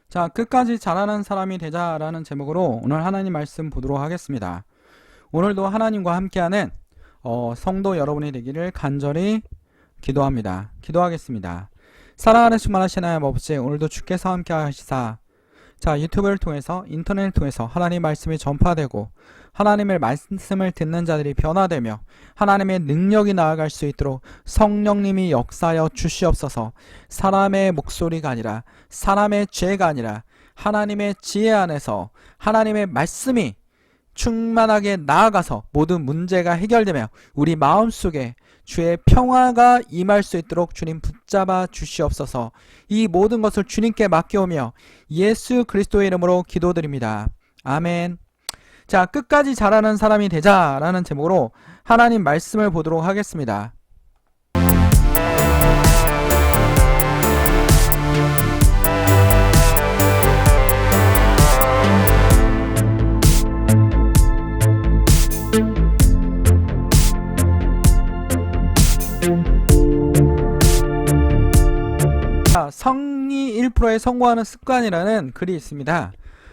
자, 끝까지 잘하는 사람이 되자라는 제목으로 오늘 하나님 말씀 보도록 하겠습니다. 오늘도 하나님과 함께하는 성도 여러분이 되기를 간절히 기도합니다. 기도하겠습니다. 사랑하는 충만하신 하나님 아버지, 오늘도 주께서 함께 하시사 자, 유튜브를 통해서 인터넷을 통해서 하나님 말씀이 전파되고 하나님의 말씀을 듣는 자들이 변화되며 하나님의 능력이 나아갈 수 있도록 성령님이 역사하여 주시옵소서. 사람의 목소리가 아니라 사람의 죄가 아니라 하나님의 지혜 안에서 하나님의 말씀이 충만하게 나아가서 모든 문제가 해결되며 우리 마음속에 주의 평화가 임할 수 있도록 주님 붙잡아 주시옵소서. 이 모든 것을 주님께 맡겨오며 예수 그리스도의 이름으로 기도드립니다. 아멘. 자, 끝까지 잘하는 사람이 되자라는 제목으로 하나님 말씀을 보도록 하겠습니다. 상위 1%에 성공하는 습관이라는 글이 있습니다.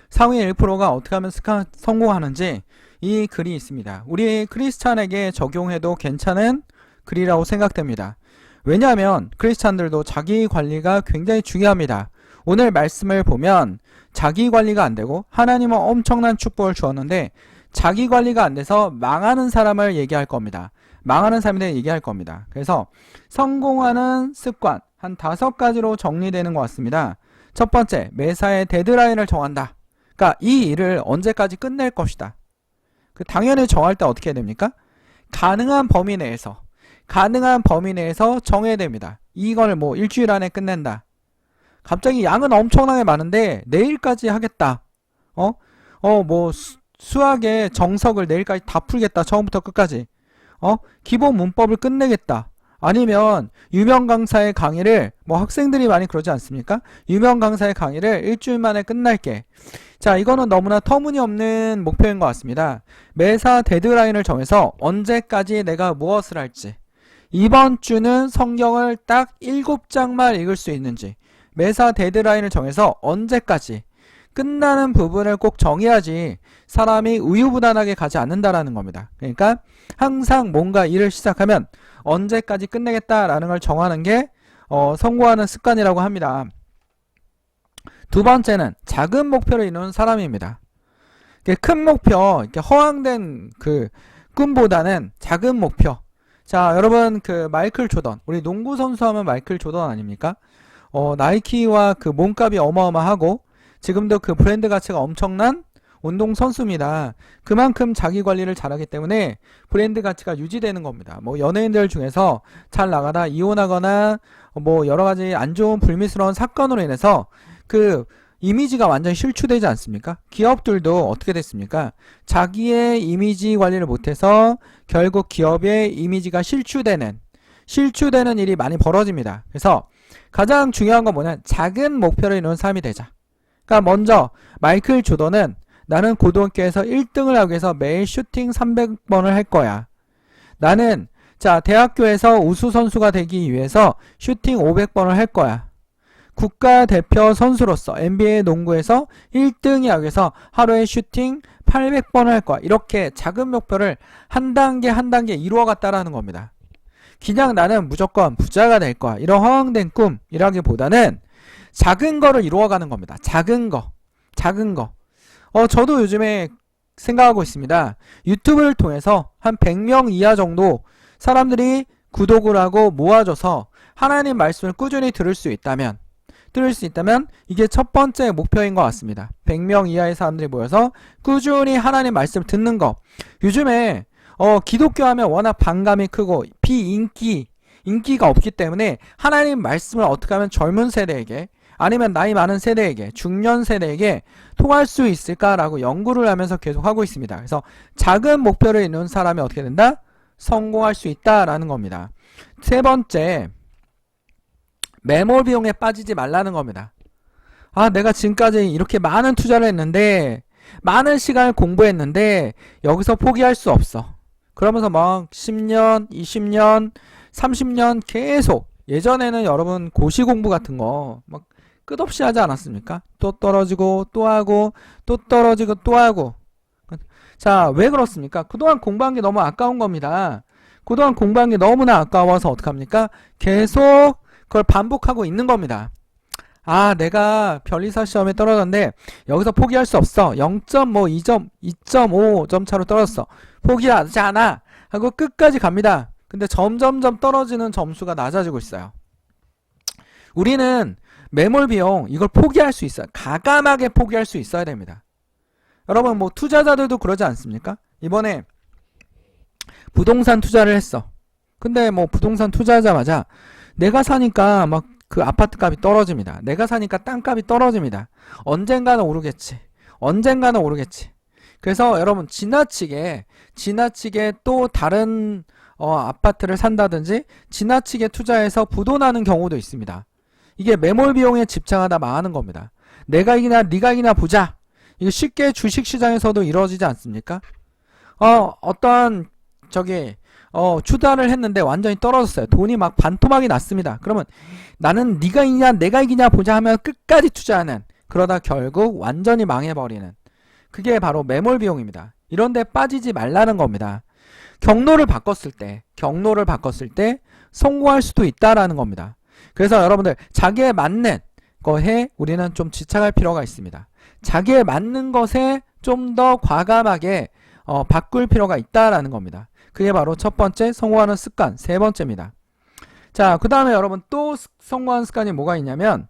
상위 1%가 어떻게 하면 성공하는지 이 글이 있습니다. 우리 크리스찬에게 적용해도 괜찮은 글이라고 생각됩니다. 왜냐하면 크리스찬들도 자기 관리가 굉장히 중요합니다. 오늘 말씀을 보면 자기 관리가 안 되고 하나님은 엄청난 축복을 주었는데 자기 관리가 안 돼서 망하는 사람을 얘기할 겁니다. 망하는 사람들 얘기할 겁니다. 그래서 성공하는 습관 한 5가지로 정리되는 것 같습니다. 첫 번째, 매사에 데드라인을 정한다. 그러니까 이 일을 언제까지 끝낼 것이다. 당연히 정할 때 어떻게 해야 됩니까? 가능한 범위 내에서 정해야 됩니다. 이걸 뭐 일주일 안에 끝낸다. 갑자기 양은 엄청나게 많은데 내일까지 하겠다. 뭐 수학의 정석을 내일까지 다 풀겠다. 처음부터 끝까지. 기본 문법을 끝내겠다. 아니면 유명 강사의 강의를 뭐 학생들이 많이 그러지 않습니까? 유명 강사의 강의를 일주일 만에 끝날게. 자, 이거는 너무나 터무니없는 목표인 것 같습니다. 매사 데드라인을 정해서 언제까지 내가 무엇을 할지, 이번 주는 성경을 딱 7장만 읽을 수 있는지, 매사 데드라인을 정해서 언제까지 끝나는 부분을 꼭 정해야지 사람이 우유부단하게 가지 않는다라는 겁니다. 그러니까 항상 뭔가 일을 시작하면 언제까지 끝내겠다라는 걸 정하는 게 성공하는 습관이라고 합니다. 두 번째는 작은 목표를 이루는 사람입니다. 큰 목표, 이렇게 허황된 그 꿈보다는 작은 목표. 자, 여러분 마이클 조던, 우리 농구 선수 하면 마이클 조던 아닙니까? 나이키와 그 몸값이 어마어마하고 지금도 그 브랜드 가치가 엄청난 운동선수입니다. 그만큼 자기 관리를 잘하기 때문에 브랜드 가치가 유지되는 겁니다. 뭐 연예인들 중에서 잘 나가다 이혼하거나 뭐 여러가지 안 좋은 불미스러운 사건으로 인해서 그 이미지가 완전히 실추되지 않습니까? 기업들도 어떻게 됐습니까? 자기의 이미지 관리를 못해서 결국 기업의 이미지가 실추되는 일이 많이 벌어집니다. 그래서 가장 중요한 건 뭐냐? 작은 목표를 이루는 사람이 되자. 그러니까 먼저 마이클 조던은 나는 고등학교에서 1등을 하기 위해서 매일 슈팅 300번을 할 거야. 나는 대학교에서 우수 선수가 되기 위해서 슈팅 500번을 할 거야. 국가대표 선수로서 NBA 농구에서 1등이 하기 위해서 하루에 슈팅 800번을 할 거야. 이렇게 작은 목표를 한 단계 한 단계 이루어갔다라는 겁니다. 그냥 나는 무조건 부자가 될 거야. 이런 허황된 꿈이라기보다는 작은 거를 이루어가는 겁니다. 작은 거. 저도 요즘에 생각하고 있습니다. 유튜브를 통해서 한 100명 이하 정도 사람들이 구독을 하고 모아줘서 하나님 말씀을 꾸준히 들을 수 있다면 이게 첫 번째 목표인 것 같습니다. 100명 이하의 사람들이 모여서 꾸준히 하나님 말씀을 듣는 거. 요즘에 기독교 하면 워낙 반감이 크고 인기가 없기 때문에 하나님 말씀을 어떻게 하면 젊은 세대에게 아니면 나이 많은 세대에게, 중년 세대에게 통할 수 있을까라고 연구를 하면서 계속 하고 있습니다. 그래서 작은 목표를 이루는 사람이 어떻게 된다? 성공할 수 있다라는 겁니다. 세 번째, 매몰 비용에 빠지지 말라는 겁니다. 내가 지금까지 이렇게 많은 투자를 했는데, 많은 시간을 공부했는데 여기서 포기할 수 없어. 그러면서 막 10년, 20년, 30년 계속, 예전에는 여러분 고시 공부 같은 거 막 끝없이 하지 않았습니까? 또 떨어지고 또 하고 또 떨어지고 또 하고. 자, 왜 그렇습니까? 그동안 공부한 게 너무 아까운 겁니다. 그동안 공부한 게 너무나 아까워서 어떡합니까? 계속 그걸 반복하고 있는 겁니다. 아, 내가 변리사 시험에 떨어졌는데 여기서 포기할 수 없어. 0.2점, 2.5점 차로 떨어졌어. 포기하지 않아 하고 끝까지 갑니다. 근데 점점점 떨어지는 점수가 낮아지고 있어요. 우리는 매몰 비용 이걸 포기할 수 있어요. 가감하게 포기할 수 있어야 됩니다. 여러분 뭐 투자자들도 그러지 않습니까? 이번에 부동산 투자를 했어. 근데 뭐 부동산 투자하자마자 내가 사니까 막 그 아파트 값이 떨어집니다. 내가 사니까 땅값이 떨어집니다. 언젠가는 오르겠지. 언젠가는 오르겠지. 그래서 여러분 지나치게 또 다른 아파트를 산다든지 지나치게 투자해서 부도나는 경우도 있습니다. 이게 매몰 비용에 집착하다 망하는 겁니다. 내가 이기나 네가 이기나 보자. 이게 쉽게 주식시장에서도 이루어지지 않습니까? 어떤 투자를 했는데 완전히 떨어졌어요. 돈이 막 반토막이 났습니다. 그러면 나는 네가 이기냐 내가 이기냐 보자 하면 끝까지 투자하는, 그러다 결국 완전히 망해버리는, 그게 바로 매몰 비용입니다. 이런데 빠지지 말라는 겁니다. 경로를 바꿨을 때 성공할 수도 있다라는 겁니다. 그래서 여러분들 자기에 맞는 것에 우리는 좀 집착할 필요가 있습니다. 자기에 맞는 것에 좀 더 과감하게 바꿀 필요가 있다라는 겁니다. 그게 바로 첫 번째 성공하는 습관, 세 번째입니다. 자, 그 다음에 여러분 또 성공하는 습관이 뭐가 있냐면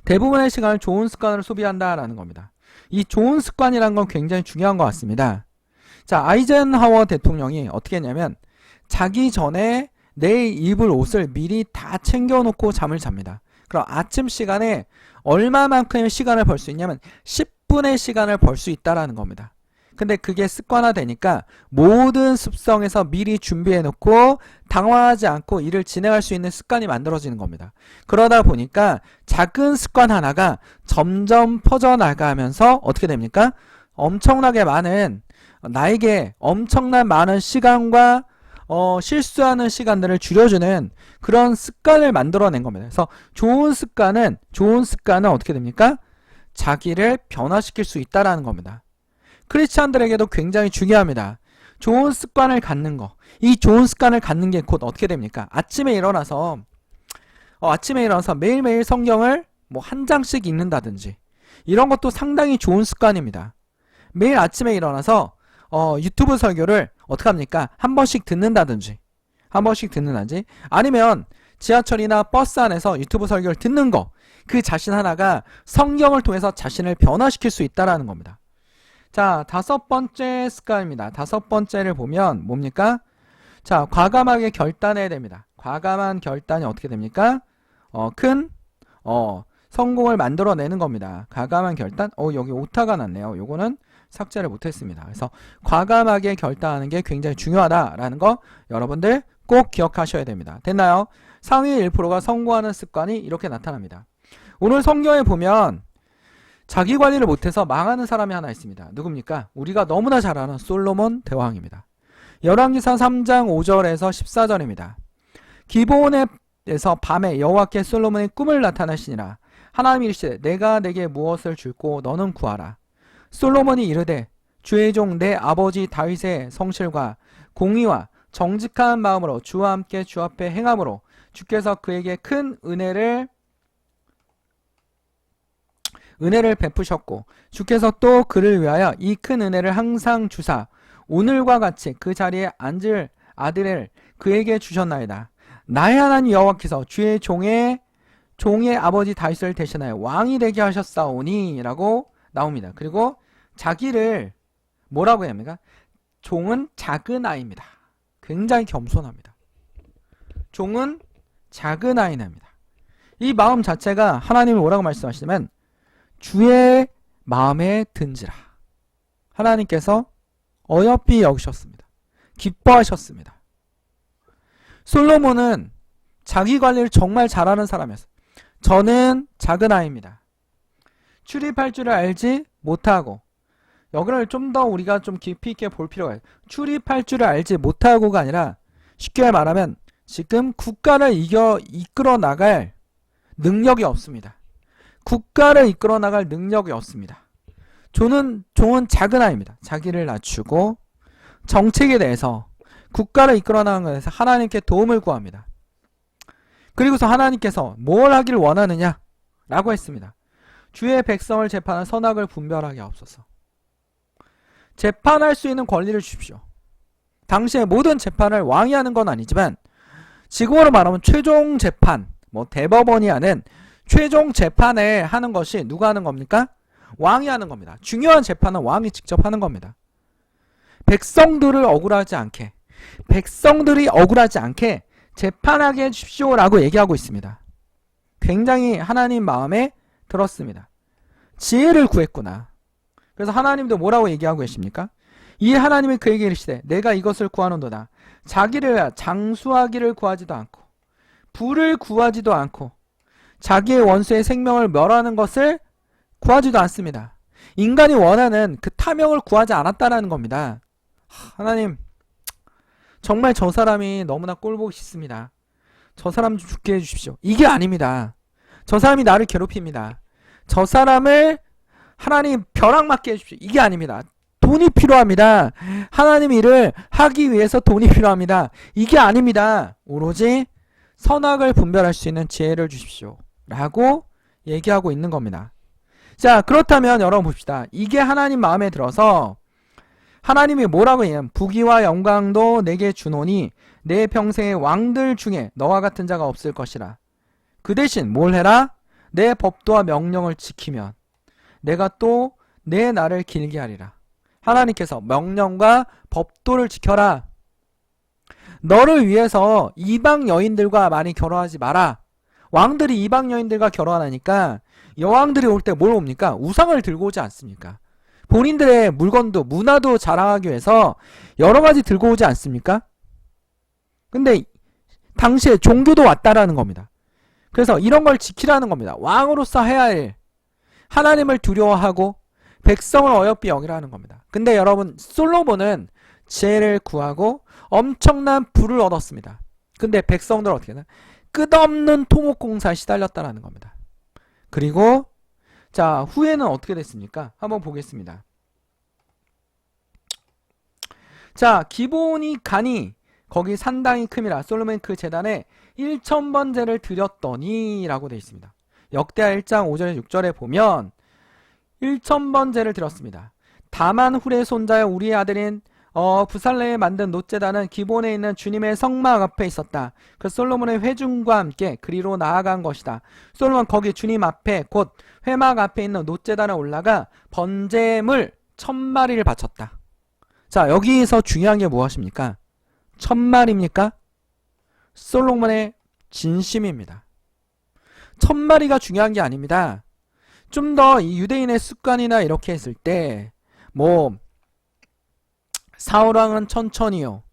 대부분의 시간을 좋은 습관으로 소비한다라는 겁니다. 이 좋은 습관이라는 건 굉장히 중요한 것 같습니다. 자, 아이젠하워 대통령이 어떻게 했냐면 자기 전에 내일 입을 옷을 미리 다 챙겨놓고 잠을 잡니다. 그럼 아침 시간에 얼마만큼의 시간을 벌 수 있냐면 10분의 시간을 벌 수 있다라는 겁니다. 근데 그게 습관화되니까 모든 습성에서 미리 준비해놓고 당황하지 않고 일을 진행할 수 있는 습관이 만들어지는 겁니다. 그러다 보니까 작은 습관 하나가 점점 퍼져나가면서 어떻게 됩니까? 엄청나게 많은, 나에게 엄청난 많은 시간과 실수하는 시간들을 줄여주는 그런 습관을 만들어낸 겁니다. 그래서 좋은 습관은 어떻게 됩니까? 자기를 변화시킬 수 있다라는 겁니다. 크리스찬들에게도 굉장히 중요합니다. 좋은 습관을 갖는 거. 이 좋은 습관을 갖는 게 곧 어떻게 됩니까? 아침에 일어나서 매일매일 성경을 뭐 한 장씩 읽는다든지 이런 것도 상당히 좋은 습관입니다. 매일 아침에 일어나서 유튜브 설교를 어떻게 합니까? 한 번씩 듣는다든지 아니면 지하철이나 버스 안에서 유튜브 설교를 듣는 거, 그 자신 하나가 성경을 통해서 자신을 변화시킬 수 있다라는 겁니다. 자, 다섯 번째 습관입니다. 다섯 번째를 보면 뭡니까? 자, 과감하게 결단해야 됩니다. 과감한 결단이 어떻게 됩니까? 큰 성공을 만들어내는 겁니다. 과감한 결단? 여기 오타가 났네요. 요거는 삭제를 못했습니다. 그래서 과감하게 결단하는 게 굉장히 중요하다라는 거 여러분들 꼭 기억하셔야 됩니다. 됐나요? 상위 1%가 성공하는 습관이 이렇게 나타납니다. 오늘 성경에 보면 자기 관리를 못해서 망하는 사람이 하나 있습니다. 누굽니까? 우리가 너무나 잘 아는 솔로몬 대왕입니다. 열왕기상 3장 5절에서 14절입니다. 기브온에서 밤에 여호와께 솔로몬의 꿈을 나타내시니라. 하나님이 이르시되 내가 내게 무엇을 줄고 너는 구하라. 솔로몬이 이르되 주의 종 내 아버지 다윗의 성실과 공의와 정직한 마음으로 주와 함께 주 앞에 행함으로 주께서 그에게 큰 은혜를 베푸셨고 주께서 또 그를 위하여 이 큰 은혜를 항상 주사 오늘과 같이 그 자리에 앉을 아들을 그에게 주셨나이다. 나의 하나님 여호와께서 주의 종의 아버지 다윗을 대신하여 왕이 되게 하셨사오니 라고 나옵니다. 그리고 자기를 뭐라고 해야 합니까? 종은 작은 아이입니다. 굉장히 겸손합니다. 종은 작은 아이입니다. 이 마음 자체가 하나님이 뭐라고 말씀하시냐면 주의 마음에 든지라. 하나님께서 어여삐 여기셨습니다. 기뻐하셨습니다. 솔로몬은 자기 관리를 정말 잘하는 사람이었어요. 저는 작은 아이입니다. 출입할 줄을 알지 못하고, 여기를 좀 더 우리가 좀 깊이 있게 볼 필요가 있어요. 출입할 줄을 알지 못하고가 아니라 쉽게 말하면 지금 국가를 이끌어 나갈 능력이 없습니다. 국가를 이끌어 나갈 능력이 없습니다. 종은 작은 아이입니다. 자기를 낮추고 정책에 대해서 국가를 이끌어 나가는 것에서 하나님께 도움을 구합니다. 그리고서 하나님께서 뭘 하기를 원하느냐 라고 했습니다. 주의 백성을 재판한 선악을 분별하게 하옵소서. 재판할 수 있는 권리를 주십시오. 당시에 모든 재판을 왕이 하는 건 아니지만 지금으로 말하면 최종 재판, 대법원이 하는 최종 재판을 하는 것이 누가 하는 겁니까? 왕이 하는 겁니다. 중요한 재판은 왕이 직접 하는 겁니다. 백성들이 억울하지 않게 재판하게 해주십시오라고 얘기하고 있습니다. 굉장히 하나님 마음에 들었습니다. 지혜를 구했구나. 그래서 하나님도 뭐라고 얘기하고 계십니까? 이 하나님이 그에게 이르시되 내가 이것을 구하는도다. 자기를 장수하기를 구하지도 않고 부를 구하지도 않고 자기의 원수의 생명을 멸하는 것을 구하지도 않습니다. 인간이 원하는 그 탐욕을 구하지 않았다는 겁니다. 하나님, 정말 저 사람이 너무나 꼴보기 싫습니다. 저 사람 좀 죽게 해주십시오. 이게 아닙니다. 저 사람이 나를 괴롭힙니다. 저 사람을 하나님 벼락 맞게 해주십시오. 이게 아닙니다. 돈이 필요합니다. 하나님 일을 하기 위해서 돈이 필요합니다. 이게 아닙니다. 오로지 선악을 분별할 수 있는 지혜를 주십시오. 라고 얘기하고 있는 겁니다. 자, 그렇다면 여러분 봅시다. 이게 하나님 마음에 들어서 하나님이 뭐라고 얘기하면 부귀와 영광도 내게 주노니 내 평생의 왕들 중에 너와 같은 자가 없을 것이라. 그 대신 뭘 해라? 내 법도와 명령을 지키면 내가 또 내 날을 길게 하리라. 하나님께서 명령과 법도를 지켜라. 너를 위해서 이방 여인들과 많이 결혼하지 마라. 왕들이 이방 여인들과 결혼하니까 여왕들이 올 때 뭘 옵니까? 우상을 들고 오지 않습니까? 본인들의 물건도 문화도 자랑하기 위해서 여러 가지 들고 오지 않습니까? 근데 당시에 종교도 왔다라는 겁니다. 그래서 이런 걸 지키라는 겁니다. 왕으로서 해야 할 하나님을 두려워하고 백성을 어여삐 여기라는 겁니다. 근데 여러분, 솔로몬은 지혜를 구하고 엄청난 부를 얻었습니다. 근데 백성들 어떻게 되나? 끝없는 토목공사에 시달렸다라는 겁니다. 그리고 자, 후에는 어떻게 됐습니까? 한번 보겠습니다. 자, 기본이 가니 거기 산당이 큼이라 솔로몬 그 제단에 1000번 제를 드렸더니 라고 되어 있습니다. 역대하 1장 5절에 6절에 보면 1000번 제를 드렸습니다. 다만 훌의 손자여 우리의 아들인 부살레에 만든 놋제단은 기본에 있는 주님의 성막 앞에 있었다. 그 솔로몬의 회중과 함께 그리로 나아간 것이다. 솔로몬 거기 주님 앞에 곧 회막 앞에 있는 놋제단에 올라가 번제물 1000마리를 바쳤다. 자, 여기서 중요한 게 무엇입니까? 1000마리입니까? 솔로몬의 진심입니다. 1000마리가 중요한 게 아닙니다. 좀 더 이 유대인의 습관이나 이렇게 했을 때 사울왕은 천천히요.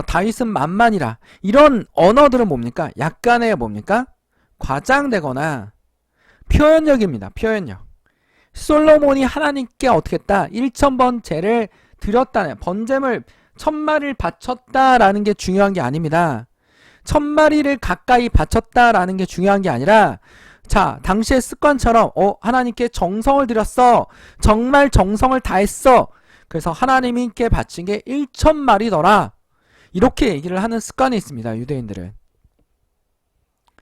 다윗은 만만이라. 이런 언어들은 뭡니까? 약간의 뭡니까? 과장되거나 표현력입니다. 표현력. 솔로몬이 하나님께 어떻게 했다? 1000번 제를 드렸다는 번제물 1000마리를 바쳤다라는 게 중요한 게 아닙니다. 1000마리를 가까이 바쳤다라는 게 중요한 게 아니라 자, 당시의 습관처럼 하나님께 정성을 드렸어. 정말 정성을 다했어. 그래서 하나님께 바친 게 1000마리더라. 이렇게 얘기를 하는 습관이 있습니다. 유대인들은.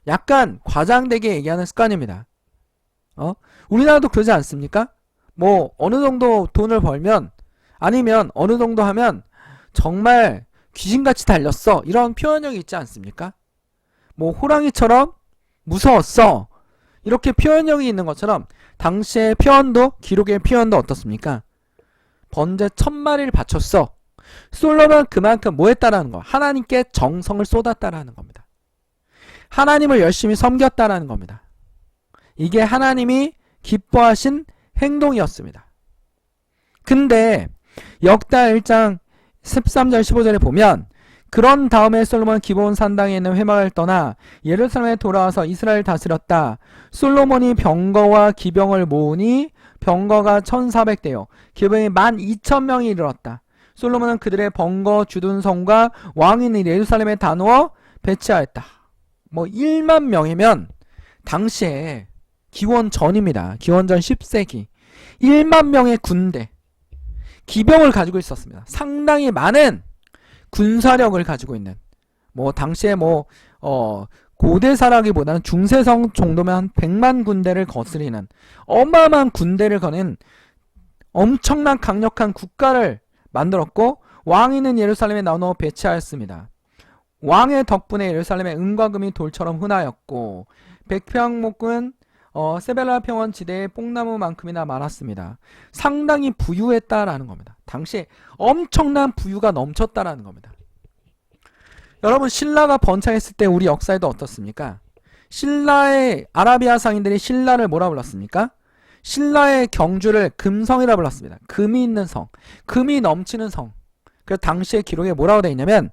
약간 과장되게 얘기하는 습관입니다. 우리나라도 그러지 않습니까? 어느 정도 돈을 벌면 아니면 어느 정도 하면 정말 귀신같이 달렸어. 이런 표현력이 있지 않습니까? 호랑이처럼 무서웠어. 이렇게 표현력이 있는 것처럼 당시의 표현도 기록의 표현도 어떻습니까? 번제 1000마리를 바쳤어. 솔로몬은 그만큼 뭐 했다라는 거? 하나님께 정성을 쏟았다라는 겁니다. 하나님을 열심히 섬겼다라는 겁니다. 이게 하나님이 기뻐하신 행동이었습니다. 근데 역다 1장 13절 15절에 보면 그런 다음에 솔로몬은 기브온 산당에 있는 회막을 떠나 예루살렘에 돌아와서 이스라엘을 다스렸다. 솔로몬이 병거와 기병을 모으니 병거가 1400대요. 기병이 12,000명이 이르렀다. 솔로몬은 그들의 번거 주둔성과 왕인을 예루살렘에 다 놓아 배치하였다. 뭐 1만 명이면 당시에 기원 전입니다. 기원 전 10세기 1만 명의 군대 기병을 가지고 있었습니다. 상당히 많은 군사력을 가지고 있는 뭐 당시에 뭐 고대사라기보다는 중세성 정도면 한 100만 군대를 거스리는 어마어마한 군대를 거는 엄청난 강력한 국가를 만들었고 왕이 있는 예루살렘에 나눠 배치하였습니다. 왕의 덕분에 예루살렘의 은과 금이 돌처럼 흔하였고 백평목은 세벨라 평원 지대에 뽕나무만큼이나 많았습니다. 상당히 부유했다라는 겁니다. 당시에 엄청난 부유가 넘쳤다라는 겁니다. 여러분 신라가 번창했을 때 우리 역사에도 어떻습니까? 신라의 아라비아 상인들이 신라를 뭐라 불렀습니까? 신라의 경주를 금성이라 불렀습니다. 금이 있는 성, 금이 넘치는 성. 그래서 당시의 기록에 뭐라고 되어 있냐면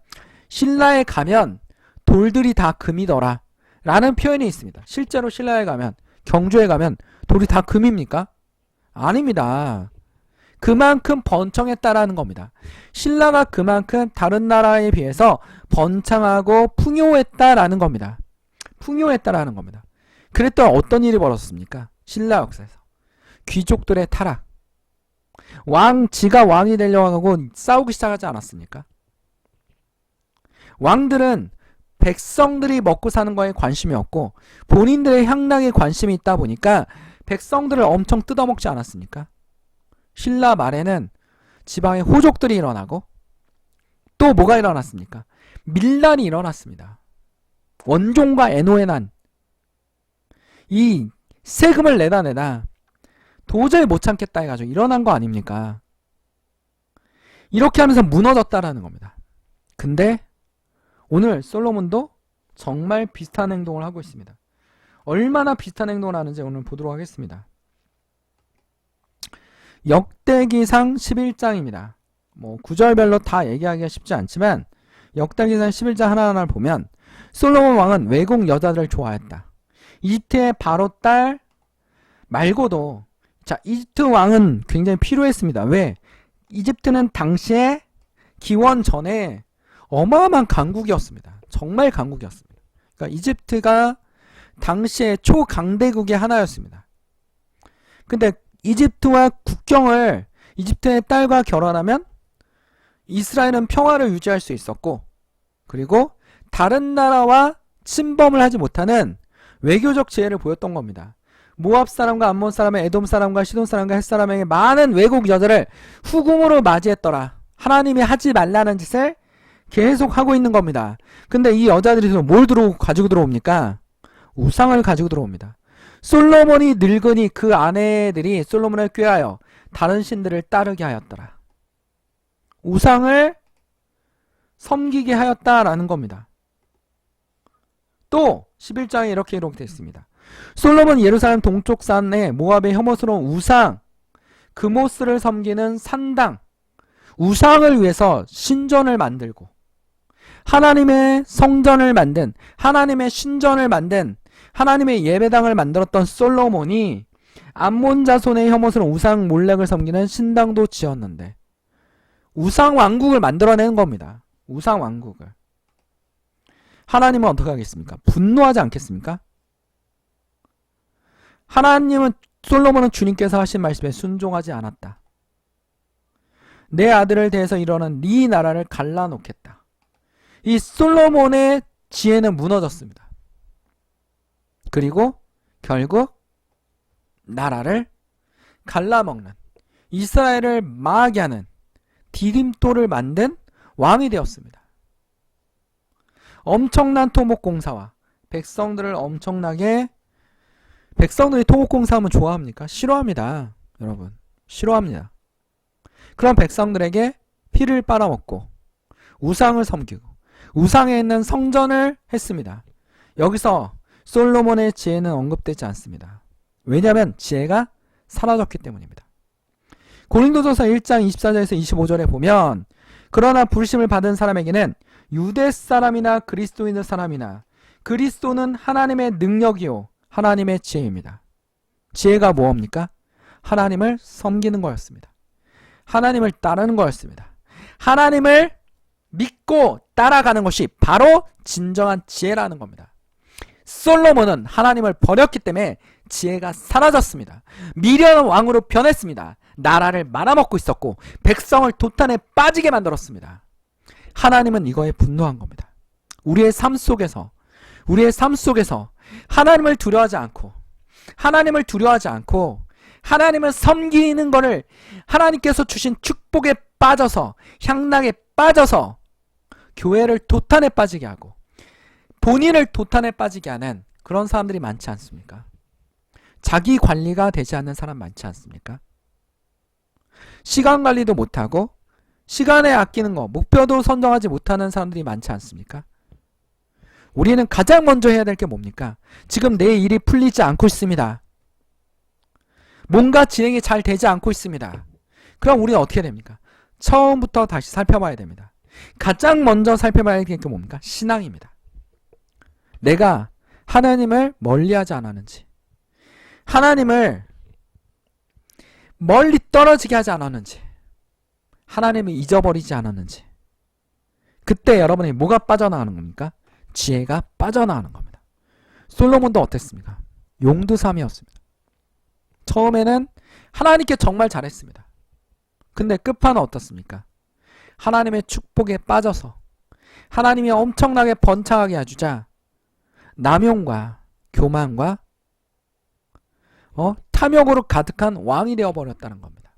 신라에 가면 돌들이 다 금이더라 라는 표현이 있습니다. 실제로 신라에 가면 경주에 가면 돌이 다 금입니까? 아닙니다. 그만큼 번창했다라는 겁니다. 신라가 그만큼 다른 나라에 비해서 번창하고 풍요했다라는 겁니다. 풍요했다라는 겁니다. 그랬더니 어떤 일이 벌어졌습니까? 신라 역사에서 귀족들의 타락, 지가 왕이 되려고 하고 싸우기 시작하지 않았습니까? 왕들은 백성들이 먹고 사는 거에 관심이 없고 본인들의 향락에 관심이 있다 보니까 백성들을 엄청 뜯어먹지 않았습니까? 신라 말에는 지방에 호족들이 일어나고 또 뭐가 일어났습니까? 밀란이 일어났습니다. 원종과 애노의 난. 이 세금을 내다 도저히 못 참겠다 해가지고 일어난 거 아닙니까? 이렇게 하면서 무너졌다라는 겁니다. 근데 오늘 솔로몬도 정말 비슷한 행동을 하고 있습니다. 얼마나 비슷한 행동을 하는지 오늘 보도록 하겠습니다. 역대기상 11장입니다. 뭐 구절별로 다 얘기하기가 쉽지 않지만 역대기상 11장 하나하나를 보면 솔로몬 왕은 외국 여자들을 좋아했다. 이집트의 바로 딸 말고도 이집트 왕은 굉장히 필요했습니다. 왜? 이집트는 당시에 기원 전에 어마어마한 강국이었습니다. 정말 강국이었습니다. 그러니까 이집트가 당시에 초강대국의 하나였습니다. 근데 이집트와 국경을 이집트의 딸과 결혼하면 이스라엘은 평화를 유지할 수 있었고 그리고 다른 나라와 침범을 하지 못하는 외교적 지혜를 보였던 겁니다. 모압 사람과 암몬 사람의 에돔 사람과 시돈 사람과 헷 사람에게 많은 외국 여자를 후궁으로 맞이했더라. 하나님이 하지 말라는 짓을 계속 하고 있는 겁니다. 근데 이 여자들이 뭘 가지고 들어옵니까? 우상을 가지고 들어옵니다. 솔로몬이 늙으니 그 아내들이 솔로몬을 꾀하여 다른 신들을 따르게 하였더라. 우상을 섬기게 하였다라는 겁니다. 또 11장에 이렇게 기록되어 있습니다. 솔로몬 예루살렘 동쪽 산에 모압의 혐오스러운 우상 그모스를 섬기는 산당 우상을 위해서 신전을 만들고 하나님의 성전을 만든 하나님의 신전을 만든 하나님의 예배당을 만들었던 솔로몬이 암몬 자손의 혐오스러운 우상 몰렉을 섬기는 신당도 지었는데 우상 왕국을 만들어내는 겁니다. 우상 왕국을. 하나님은 어떻게 하겠습니까? 분노하지 않겠습니까? 하나님은 솔로몬은 주님께서 하신 말씀에 순종하지 않았다. 내 아들을 대해서 이러는 네 나라를 갈라놓겠다. 이 솔로몬의 지혜는 무너졌습니다. 그리고 결국 나라를 갈라먹는 이스라엘을 망하게 하는 디딤돌을 만든 왕이 되었습니다. 엄청난 토목공사와 백성들이 토목공사하면 좋아합니까? 싫어합니다. 여러분 싫어합니다. 그런 백성들에게 피를 빨아먹고 우상을 섬기고 우상에 있는 성전을 했습니다. 여기서 솔로몬의 지혜는 언급되지 않습니다. 왜냐하면 지혜가 사라졌기 때문입니다. 고린도전서 1장 24절에서 25절에 보면 그러나 부르심을 받은 사람에게는 유대 사람이나 그리스도인의 사람이나 그리스도는 하나님의 능력이요 하나님의 지혜입니다. 지혜가 뭐입니까? 하나님을 섬기는 거였습니다. 하나님을 따르는 거였습니다. 하나님을 믿고 따라가는 것이 바로 진정한 지혜라는 겁니다. 솔로몬은 하나님을 버렸기 때문에 지혜가 사라졌습니다. 미련한 왕으로 변했습니다. 나라를 말아먹고 있었고 백성을 도탄에 빠지게 만들었습니다. 하나님은 이거에 분노한 겁니다. 우리의 삶 속에서 하나님을 두려워하지 않고 하나님을 섬기는 것을 하나님께서 주신 축복에 빠져서 향락에 빠져서 교회를 도탄에 빠지게 하고 본인을 도탄에 빠지게 하는 그런 사람들이 많지 않습니까? 자기 관리가 되지 않는 사람 많지 않습니까? 시간 관리도 못하고 시간에 아끼는 거, 목표도 선정하지 못하는 사람들이 많지 않습니까? 우리는 가장 먼저 해야 될 게 뭡니까? 지금 내 일이 풀리지 않고 있습니다. 뭔가 진행이 잘 되지 않고 있습니다. 그럼 우리는 어떻게 됩니까? 처음부터 다시 살펴봐야 됩니다. 가장 먼저 살펴봐야 될 게 뭡니까? 신앙입니다. 내가 하나님을 멀리하지 않았는지, 하나님을 멀리 떨어지게 하지 않았는지, 하나님을 잊어버리지 않았는지, 그때 여러분이 뭐가 빠져나가는 겁니까? 지혜가 빠져나가는 겁니다. 솔로몬도 어땠습니까? 용두삼이었습니다. 처음에는 하나님께 정말 잘했습니다. 근데 끝판은 어떻습니까? 하나님의 축복에 빠져서 하나님이 엄청나게 번창하게 해주자 남용과 교만과 탐욕으로 가득한 왕이 되어버렸다는 겁니다.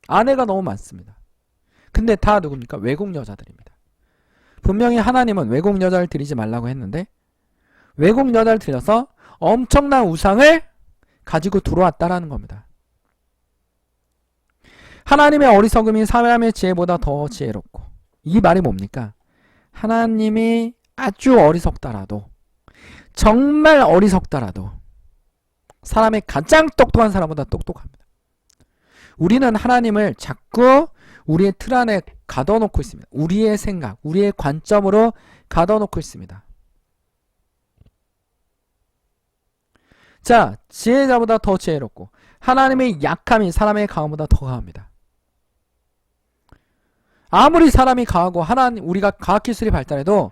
아내가 너무 많습니다. 근데 다 누굽니까? 외국 여자들입니다. 분명히 하나님은 외국 여자를 드리지 말라고 했는데 외국 여자를 들여서 엄청난 우상을 가지고 들어왔다라는 겁니다. 하나님의 어리석음이 사람의 지혜보다 더 지혜롭고, 이 말이 뭡니까? 하나님이 아주 어리석다라도, 정말 어리석다라도 사람의 가장 똑똑한 사람보다 똑똑합니다. 우리는 하나님을 자꾸 우리의 틀 안에 가둬놓고 있습니다. 우리의 생각, 우리의 관점으로 가둬놓고 있습니다. 자, 지혜자보다 더 지혜롭고 하나님의 약함이 사람의 강함보다 더 강합니다. 아무리 사람이 강하고 우리가 과학기술이 발달해도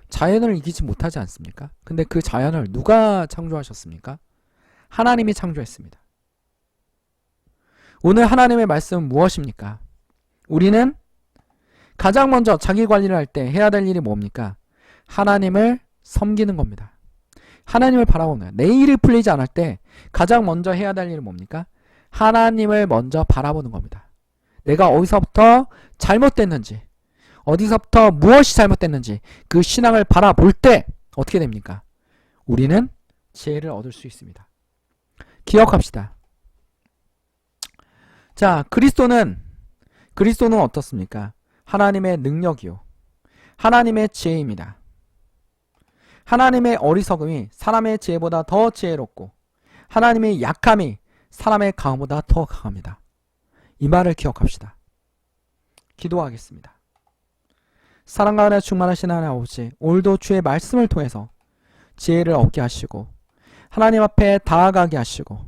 자연을 이기지 못하지 않습니까? 근데 그 자연을 누가 창조하셨습니까? 하나님이 창조했습니다. 오늘 하나님의 말씀은 무엇입니까? 우리는 가장 먼저 자기 관리를 할 때 해야 될 일이 뭡니까? 하나님을 섬기는 겁니다. 하나님을 바라보는 거예요. 내 일이 풀리지 않을 때 가장 먼저 해야 될 일은 뭡니까? 하나님을 먼저 바라보는 겁니다. 내가 어디서부터 잘못됐는지, 어디서부터 무엇이 잘못됐는지 그 신앙을 바라볼 때 어떻게 됩니까? 우리는 지혜를 얻을 수 있습니다. 기억합시다. 자, 그리스도는 어떻습니까? 하나님의 능력이요, 하나님의 지혜입니다. 하나님의 어리석음이 사람의 지혜보다 더 지혜롭고 하나님의 약함이 사람의 강함보다 더 강합니다. 이 말을 기억합시다. 기도하겠습니다. 사랑과 은혜 충만하신 하나님 아버지, 오늘도 주의 말씀을 통해서 지혜를 얻게 하시고 하나님 앞에 다가가게 하시고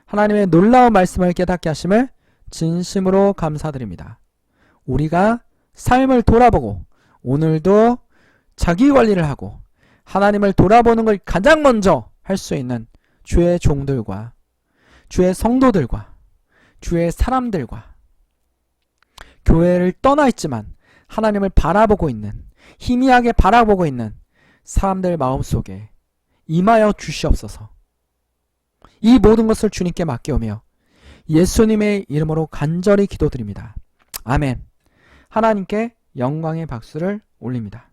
하나님의 놀라운 말씀을 깨닫게 하심을 진심으로 감사드립니다. 우리가 삶을 돌아보고 오늘도 자기 관리를 하고 하나님을 돌아보는 걸 가장 먼저 할 수 있는 주의 종들과 주의 성도들과 주의 사람들과 교회를 떠나 있지만 하나님을 바라보고 있는, 희미하게 바라보고 있는 사람들 마음속에 임하여 주시옵소서. 이 모든 것을 주님께 맡겨오며 예수님의 이름으로 간절히 기도드립니다. 아멘. 하나님께 영광의 박수를 올립니다.